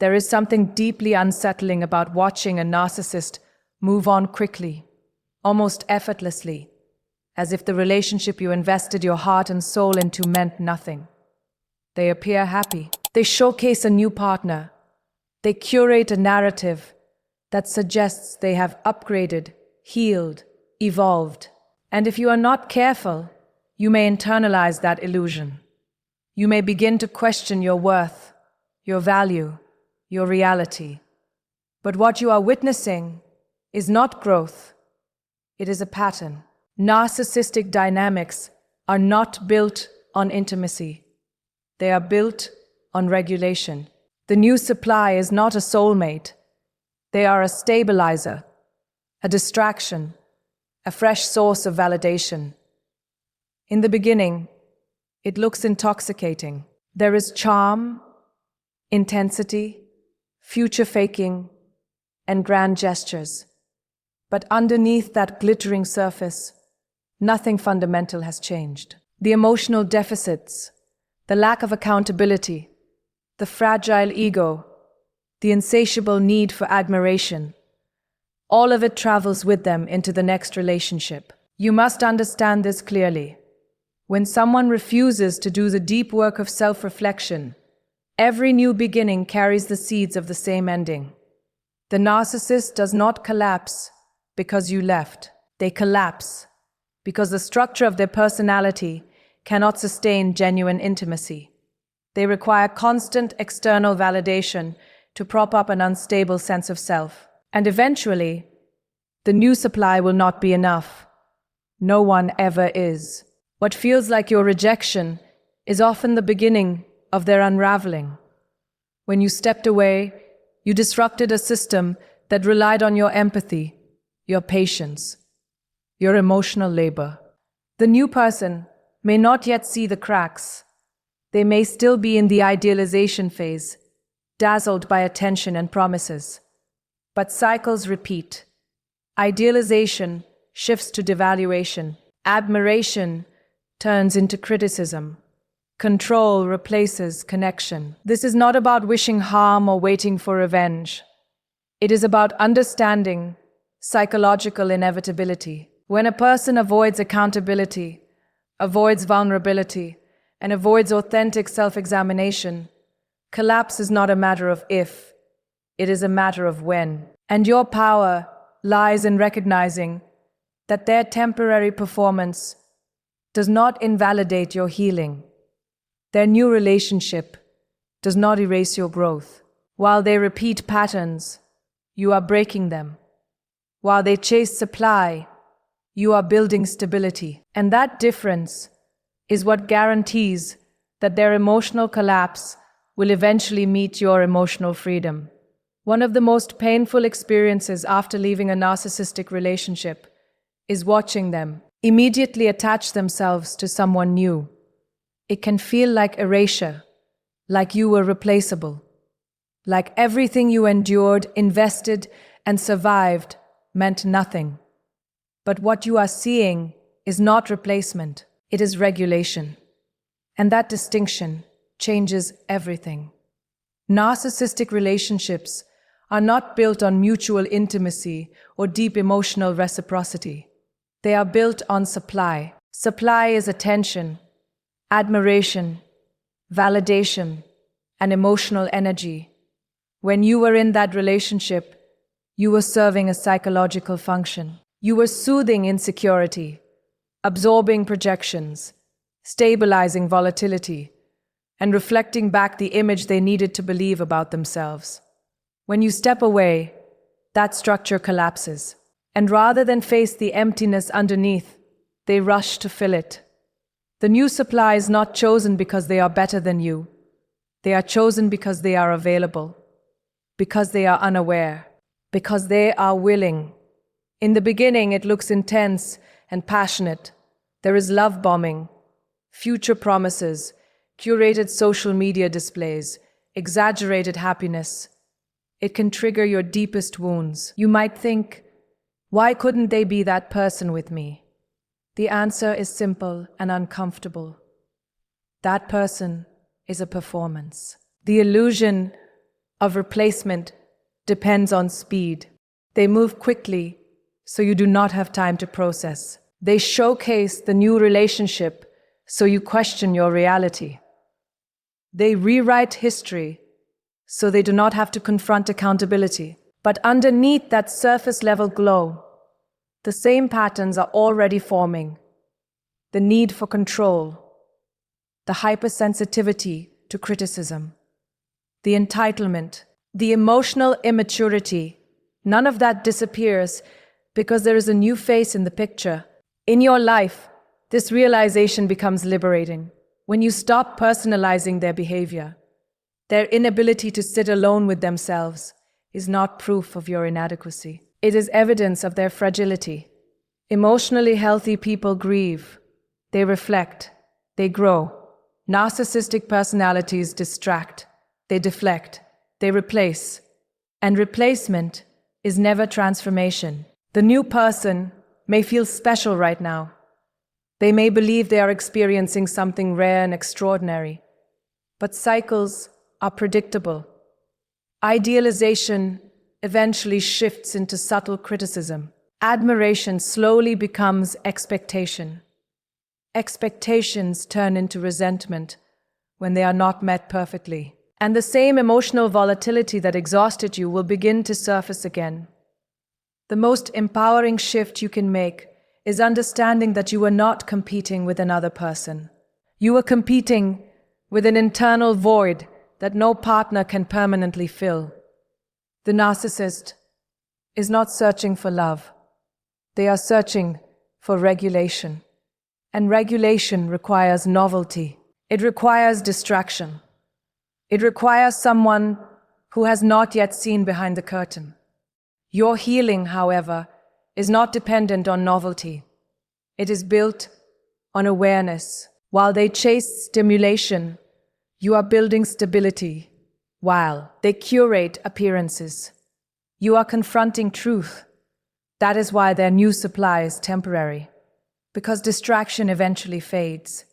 There is something deeply unsettling about watching a narcissist move on quickly, almost effortlessly, as if the relationship you invested your heart and soul into meant nothing. They appear happy. They showcase a new partner. They curate a narrative that suggests they have upgraded, healed, evolved. And if you are not careful, you may internalize that illusion. You may begin to question your worth, your value, your reality. But what you are witnessing is not growth. It is a pattern. Narcissistic dynamics are not built on intimacy. They are built on regulation. The new supply is not a soulmate. They are a stabilizer, a distraction, a fresh source of validation. In the beginning, it looks intoxicating. There is charm, intensity, future faking, and grand gestures. But underneath that glittering surface, nothing fundamental has changed. The emotional deficits, the lack of accountability, the fragile ego, the insatiable need for admiration, all of it travels with them into the next relationship. You must understand this clearly. When someone refuses to do the deep work of self-reflection, every new beginning carries the seeds of the same ending. The narcissist does not collapse because you left. They collapse because the structure of their personality cannot sustain genuine intimacy. They require constant external validation to prop up an unstable sense of self. And eventually, the new supply will not be enough. No one ever is. What feels like your rejection is often the beginning of their unraveling. When you stepped away, you disrupted a system that relied on your empathy, your patience, your emotional labor. The new person may not yet see the cracks. They may still be in the idealization phase, dazzled by attention and promises. But cycles repeat. Idealization shifts to devaluation. Admiration turns into criticism. Control replaces connection. This is not about wishing harm or waiting for revenge. It is about understanding psychological inevitability. When a person avoids accountability, avoids vulnerability, and avoids authentic self-examination, collapse is not a matter of if, it is a matter of when. And your power lies in recognizing that their temporary performance does not invalidate your healing. Their new relationship does not erase your growth. While they repeat patterns, you are breaking them. While they chase supply, you are building stability. And that difference is what guarantees that their emotional collapse will eventually meet your emotional freedom. One of the most painful experiences after leaving a narcissistic relationship is watching them immediately attach themselves to someone new. It can feel like erasure, like you were replaceable, like everything you endured, invested, and survived meant nothing. But what you are seeing is not replacement, it is regulation. And that distinction changes everything. Narcissistic relationships are not built on mutual intimacy or deep emotional reciprocity. They are built on supply. Supply is attention, admiration, validation, and emotional energy. When you were in that relationship, you were serving a psychological function. You were soothing insecurity, absorbing projections, stabilizing volatility, and reflecting back the image they needed to believe about themselves. When you step away, that structure collapses. And rather than face the emptiness underneath, they rush to fill it. The new supply is not chosen because they are better than you. They are chosen because they are available, because they are unaware, because they are willing. In the beginning, it looks intense and passionate. There is love bombing, future promises, curated social media displays, exaggerated happiness. It can trigger your deepest wounds. You might think, why couldn't they be that person with me? The answer is simple and uncomfortable. That person is a performance. The illusion of replacement depends on speed. They move quickly, so you do not have time to process. They showcase the new relationship, so you question your reality. They rewrite history, so they do not have to confront accountability. But underneath that surface-level glow, the same patterns are already forming. The need for control, the hypersensitivity to criticism, the entitlement, the emotional immaturity. None of that disappears because there is a new face in the picture. In your life, this realization becomes liberating when you stop personalizing their behavior. Their inability to sit alone with themselves is not proof of your inadequacy. It is evidence of their fragility. Emotionally healthy people grieve. They reflect. They grow. Narcissistic personalities distract. They deflect. They replace. And replacement is never transformation. The new person may feel special right now. They may believe they are experiencing something rare and extraordinary. But cycles are predictable. Idealization eventually shifts into subtle criticism. Admiration slowly becomes expectation. Expectations turn into resentment when they are not met perfectly. And the same emotional volatility that exhausted you will begin to surface again. The most empowering shift you can make is understanding that you are not competing with another person. You are competing with an internal void that no partner can permanently fill. The narcissist is not searching for love. They are searching for regulation. And regulation requires novelty. It requires distraction. It requires someone who has not yet seen behind the curtain. Your healing, however, is not dependent on novelty. It is built on awareness. While they chase stimulation, you are building stability. While they curate appearances, you are confronting truth. That is why their new supply is temporary. Because distraction eventually fades.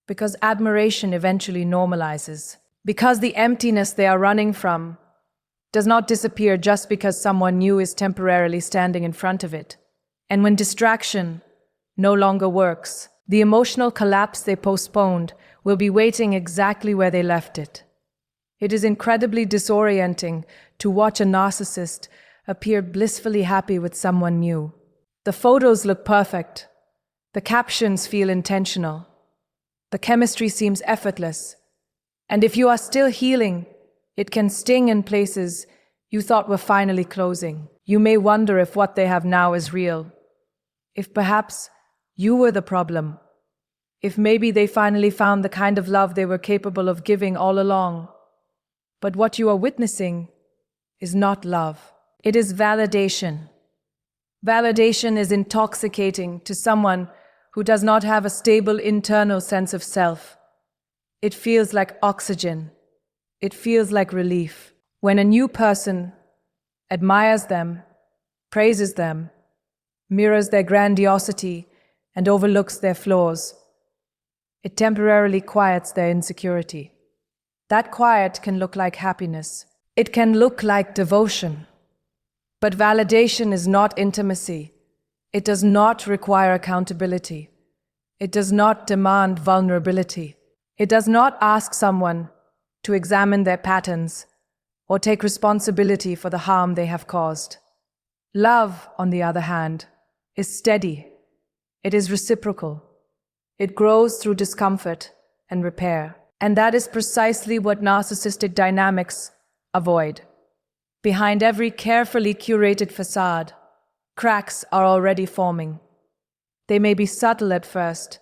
Because admiration eventually normalizes. Because the emptiness they are running from does not disappear just because someone new is temporarily standing in front of it. And when distraction no longer works, the emotional collapse they postponed will be waiting exactly where they left it. It is incredibly disorienting to watch a narcissist appear blissfully happy with someone new. The photos look perfect. The captions feel intentional. The chemistry seems effortless. And if you are still healing, it can sting in places you thought were finally closing. You may wonder if what they have now is real. If perhaps you were the problem. If maybe they finally found the kind of love they were capable of giving all along. But what you are witnessing is not love. It is validation. Validation is intoxicating to someone who does not have a stable internal sense of self. It feels like oxygen. It feels like relief. When a new person admires them, praises them, mirrors their grandiosity, and overlooks their flaws, it temporarily quiets their insecurity. That quiet can look like happiness. It can look like devotion. But validation is not intimacy. It does not require accountability. It does not demand vulnerability. It does not ask someone to examine their patterns or take responsibility for the harm they have caused. Love, on the other hand, is steady. It is reciprocal. It grows through discomfort and repair. And that is precisely what narcissistic dynamics avoid. Behind every carefully curated facade, cracks are already forming. They may be subtle at first,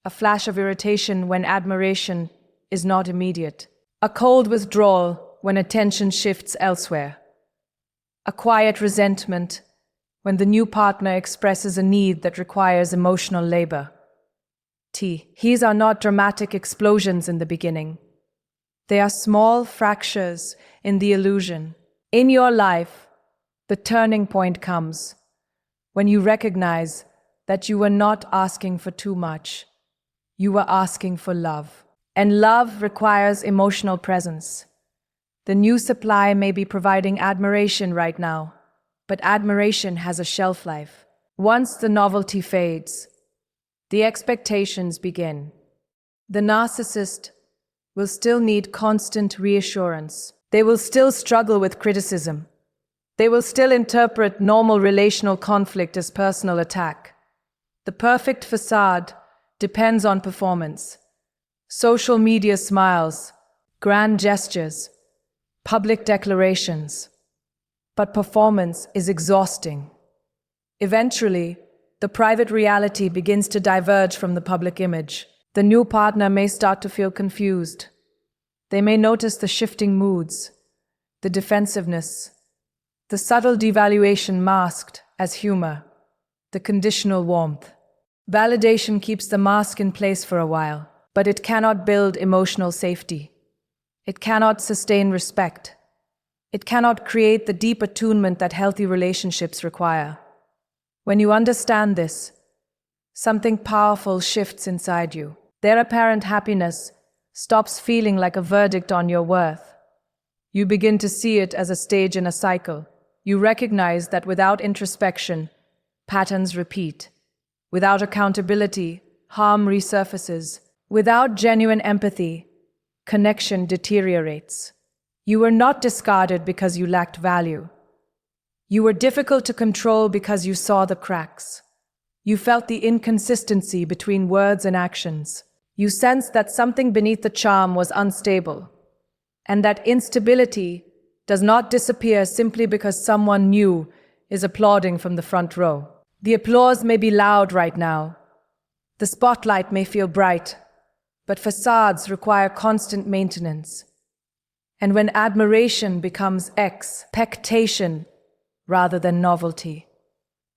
a flash of irritation when admiration is not immediate, a cold withdrawal when attention shifts elsewhere, a quiet resentment when the new partner expresses a need that requires emotional labor. These are not dramatic explosions in the beginning. They are small fractures in the illusion. In your life, the turning point comes when you recognize that you were not asking for too much. You were asking for love. And love requires emotional presence. The The new supply may be providing admiration right now, but admiration has a shelf life. Once the novelty fades, the expectations begin. The narcissist will still need constant reassurance. They will still struggle with criticism. They will still interpret normal relational conflict as personal attack. The perfect facade depends on performance. Social media smiles, grand gestures, public declarations. But performance is exhausting. Eventually, the private reality begins to diverge from the public image. The new partner may start to feel confused. They may notice the shifting moods, the defensiveness, the subtle devaluation masked as humor, the conditional warmth. Validation keeps the mask in place for a while, but it cannot build emotional safety. It cannot sustain respect. It cannot create the deep attunement that healthy relationships require. When you understand this, something powerful shifts inside you. Their apparent happiness stops feeling like a verdict on your worth. You begin to see it as a stage in a cycle. You recognize that without introspection, patterns repeat. Without accountability, harm resurfaces. Without genuine empathy, connection deteriorates. You were not discarded because you lacked value. You were difficult to control because you saw the cracks. You felt the inconsistency between words and actions. You sensed that something beneath the charm was unstable, and that instability does not disappear simply because someone new is applauding from the front row. The applause may be loud right now. The spotlight may feel bright, but facades require constant maintenance. And when admiration becomes expectation rather than novelty,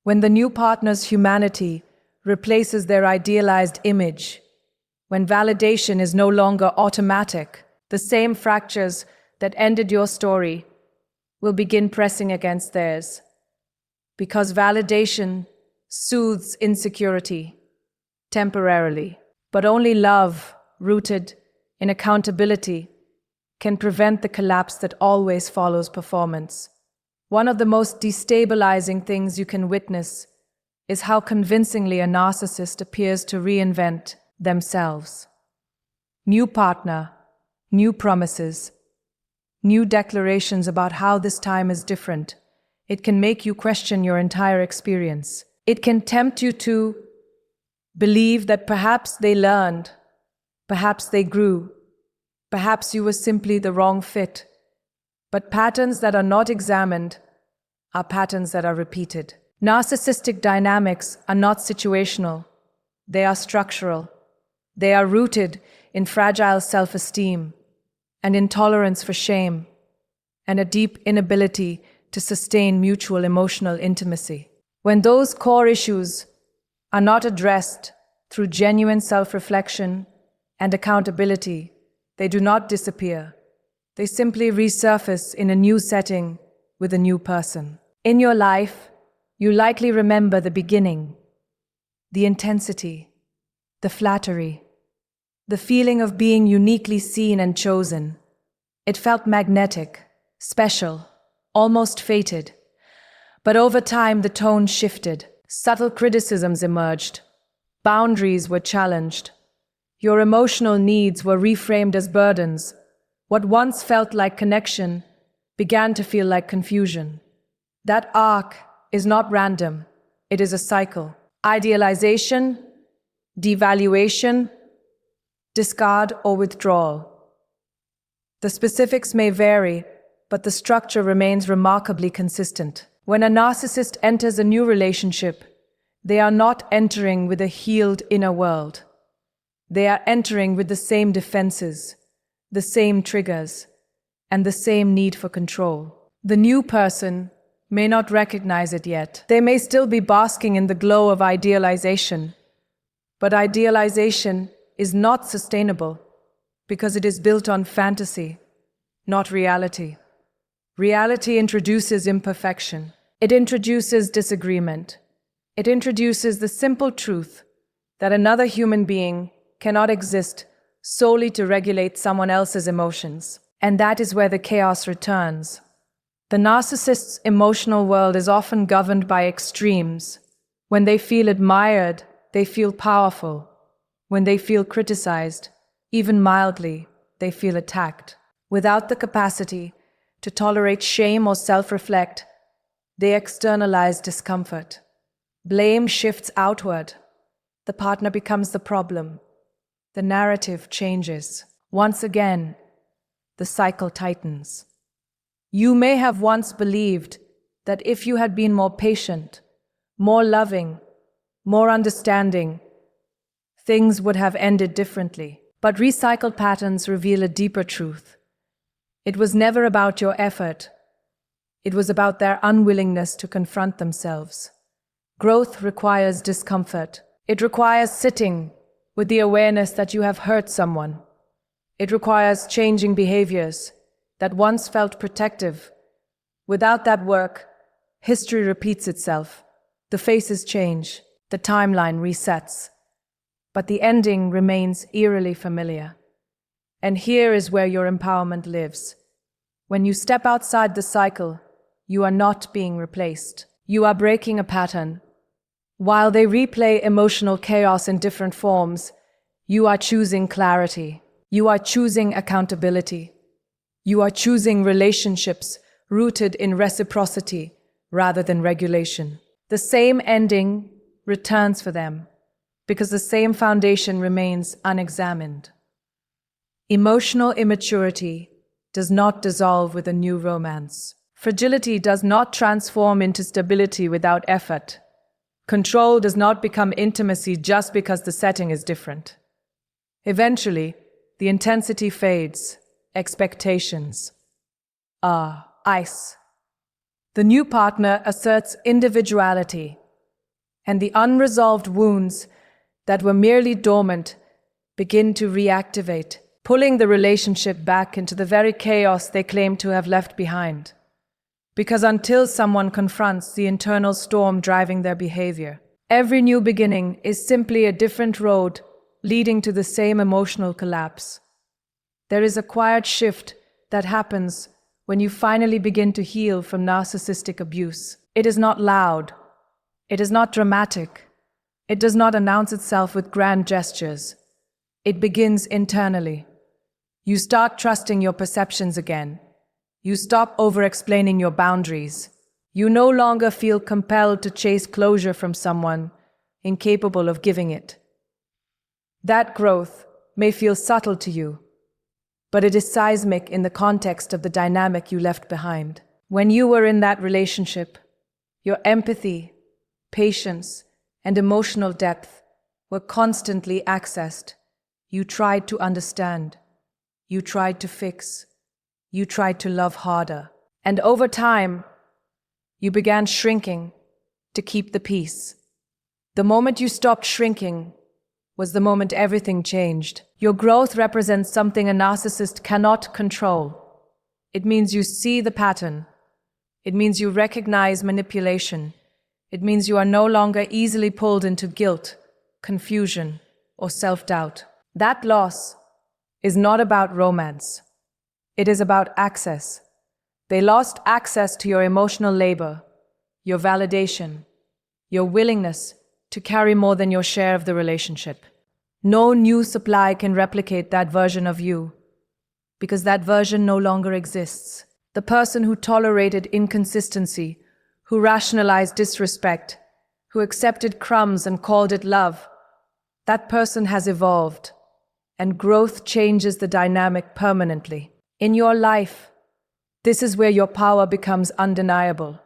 when the new partner's humanity replaces their idealized image, when validation is no longer automatic, the same fractures that ended your story will begin pressing against theirs. Because validation soothes insecurity temporarily, but only love, rooted in accountability, can prevent the collapse that always follows performance. One of the most destabilizing things you can witness is how convincingly a narcissist appears to reinvent themselves. New partner, new promises, new declarations about how this time is different. It can make you question your entire experience. It can tempt you to believe that perhaps they learned, perhaps they grew, perhaps you were simply the wrong fit. But patterns that are not examined are patterns that are repeated. Narcissistic dynamics are not situational. They are structural. They are rooted in fragile self-esteem, an intolerance for shame, and a deep inability to sustain mutual emotional intimacy. When those core issues are not addressed through genuine self-reflection and accountability, they do not disappear. They simply resurface in a new setting with a new person. In your life, you likely remember the beginning, the intensity, the flattery, the feeling of being uniquely seen and chosen. It felt magnetic, special, almost fated. But over time, the tone shifted. Subtle criticisms emerged. Boundaries were challenged. Your emotional needs were reframed as burdens. What once felt like connection began to feel like confusion. That arc is not random. It is a cycle. Idealization, devaluation, discard or withdrawal. The specifics may vary, but the structure remains remarkably consistent. When a narcissist enters a new relationship, they are not entering with a healed inner world. They are entering with the same defenses, the same triggers, and the same need for control. The new person may not recognize it yet. They may still be basking in the glow of idealization. But idealization is not sustainable because it is built on fantasy, not reality. Reality introduces imperfection. It introduces disagreement. It introduces the simple truth that another human being cannot exist solely to regulate someone else's emotions. And that is where the chaos returns. The narcissist's emotional world is often governed by extremes. When they feel admired, they feel powerful. When they feel criticized, even mildly, they feel attacked. Without the capacity to tolerate shame or self-reflect, they externalize discomfort. Blame shifts outward. The partner becomes the problem. The narrative changes. Once again, the cycle tightens. You may have once believed that if you had been more patient, more loving, more understanding, things would have ended differently. But recycled patterns reveal a deeper truth. It was never about your effort. It was about their unwillingness to confront themselves. Growth requires discomfort. It requires sitting with the awareness that you have hurt someone. It requires changing behaviors that once felt protective. Without that work, history repeats itself. The faces change, the timeline resets, but the ending remains eerily familiar. And here is where your empowerment lives. When you step outside the cycle, you are not being replaced. You are breaking a pattern. While they replay emotional chaos in different forms, you are choosing clarity. You are choosing accountability. You are choosing relationships rooted in reciprocity rather than regulation. The same ending returns for them because the same foundation remains unexamined. Emotional immaturity does not dissolve with a new romance. Fragility does not transform into stability without effort. Control does not become intimacy just because the setting is different. Eventually, the intensity fades. Expectations are ice. The new partner asserts individuality, and the unresolved wounds that were merely dormant begin to reactivate, pulling the relationship back into the very chaos they claim to have left behind. Because until someone confronts the internal storm driving their behavior, every new beginning is simply a different road leading to the same emotional collapse. There is a quiet shift that happens when you finally begin to heal from narcissistic abuse. It is not loud. It is not dramatic. It does not announce itself with grand gestures. It begins internally. You start trusting your perceptions again. You stop over-explaining your boundaries. You no longer feel compelled to chase closure from someone incapable of giving it. That growth may feel subtle to you, but it is seismic in the context of the dynamic you left behind. When you were in that relationship, your empathy, patience, and emotional depth were constantly accessed. You tried to understand. You tried to fix. You tried to love harder. And over time, you began shrinking to keep the peace. The moment you stopped shrinking was the moment everything changed. Your growth represents something a narcissist cannot control. It means you see the pattern. It means you recognize manipulation. It means you are no longer easily pulled into guilt, confusion, or self-doubt. That loss is not about romance. It is about access. They lost access to your emotional labor, your validation, your willingness to carry more than your share of the relationship. No new supply can replicate that version of you, because that version no longer exists. The person who tolerated inconsistency, who rationalized disrespect, who accepted crumbs and called it love, that person has evolved, and growth changes the dynamic permanently. In your life, this is where your power becomes undeniable.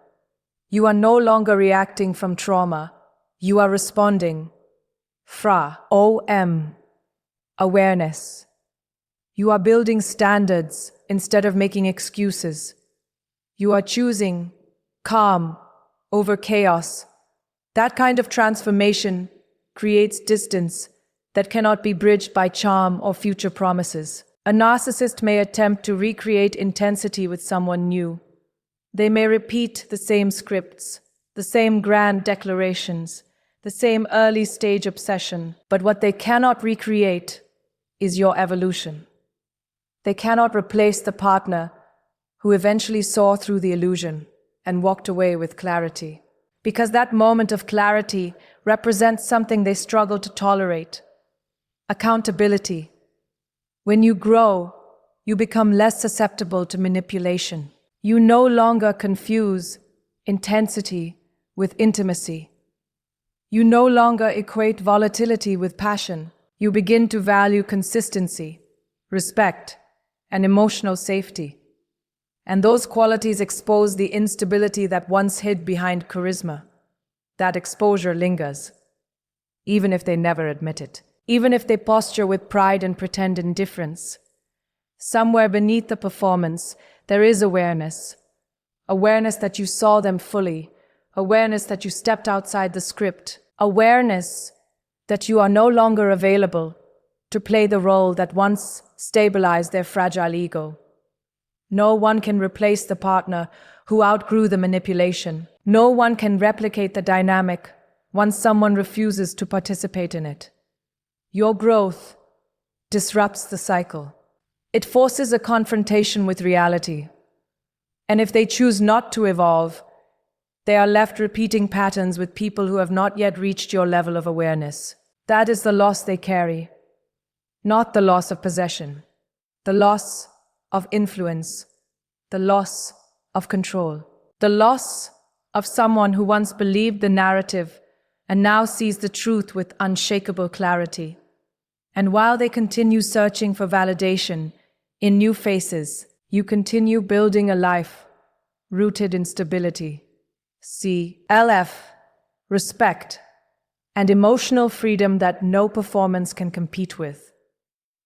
You are no longer reacting from trauma. You are responding. Awareness. You are building standards instead of making excuses. You are choosing calm over chaos. That kind of transformation creates distance that cannot be bridged by charm or future promises. A narcissist may attempt to recreate intensity with someone new. They may repeat the same scripts, the same grand declarations, the same early-stage obsession, but what they cannot recreate is your evolution. They cannot replace the partner who eventually saw through the illusion and walked away with clarity. Because that moment of clarity represents something they struggle to tolerate: accountability. When you grow, you become less susceptible to manipulation. You no longer confuse intensity with intimacy. You no longer equate volatility with passion. You begin to value consistency, respect, and emotional safety. And those qualities expose the instability that once hid behind charisma. That exposure lingers, even if they never admit it, even if they posture with pride and pretend indifference. Somewhere beneath the performance, there is awareness. Awareness that you saw them fully. Awareness that you stepped outside the script. Awareness that you are no longer available to play the role that once stabilized their fragile ego. No one can replace the partner who outgrew the manipulation. No one can replicate the dynamic once someone refuses to participate in it. Your growth disrupts the cycle. It forces a confrontation with reality. And if they choose not to evolve, they are left repeating patterns with people who have not yet reached your level of awareness. That is the loss they carry, not the loss of possession, the loss of influence, the loss of control, the loss of someone who once believed the narrative and now sees the truth with unshakable clarity. And while they continue searching for validation in new faces, you continue building a life rooted in stability, CLF, respect, and emotional freedom that no performance can compete with.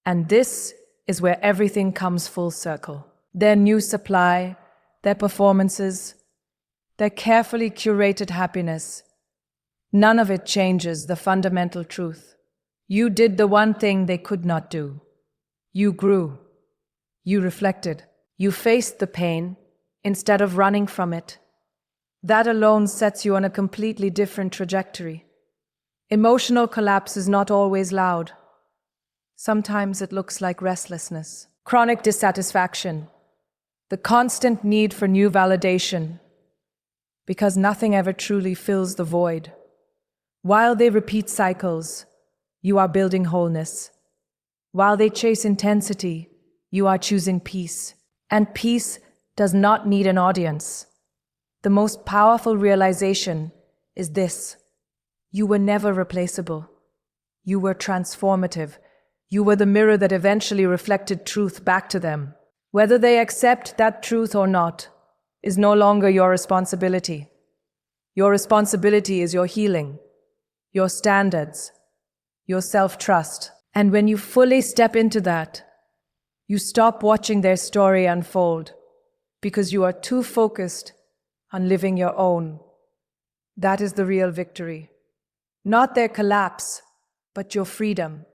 And this is where everything comes full circle. Their new supply, their performances, their carefully curated happiness. None of it changes the fundamental truth. You did the one thing they could not do. You grew. You reflected. You faced the pain instead of running from it. That alone sets you on a completely different trajectory. Emotional collapse is not always loud. Sometimes it looks like restlessness, chronic dissatisfaction, the constant need for new validation, because nothing ever truly fills the void. While they repeat cycles, you are building wholeness. While they chase intensity, you are choosing peace. And peace does not need an audience. The most powerful realization is this: you were never replaceable. You were transformative. You were the mirror that eventually reflected truth back to them. Whether they accept that truth or not is no longer your responsibility. Your responsibility is your healing, your standards, your self-trust. And when you fully step into that, you stop watching their story unfold because you are too focused on living your own. That is the real victory. Not their collapse, but your freedom.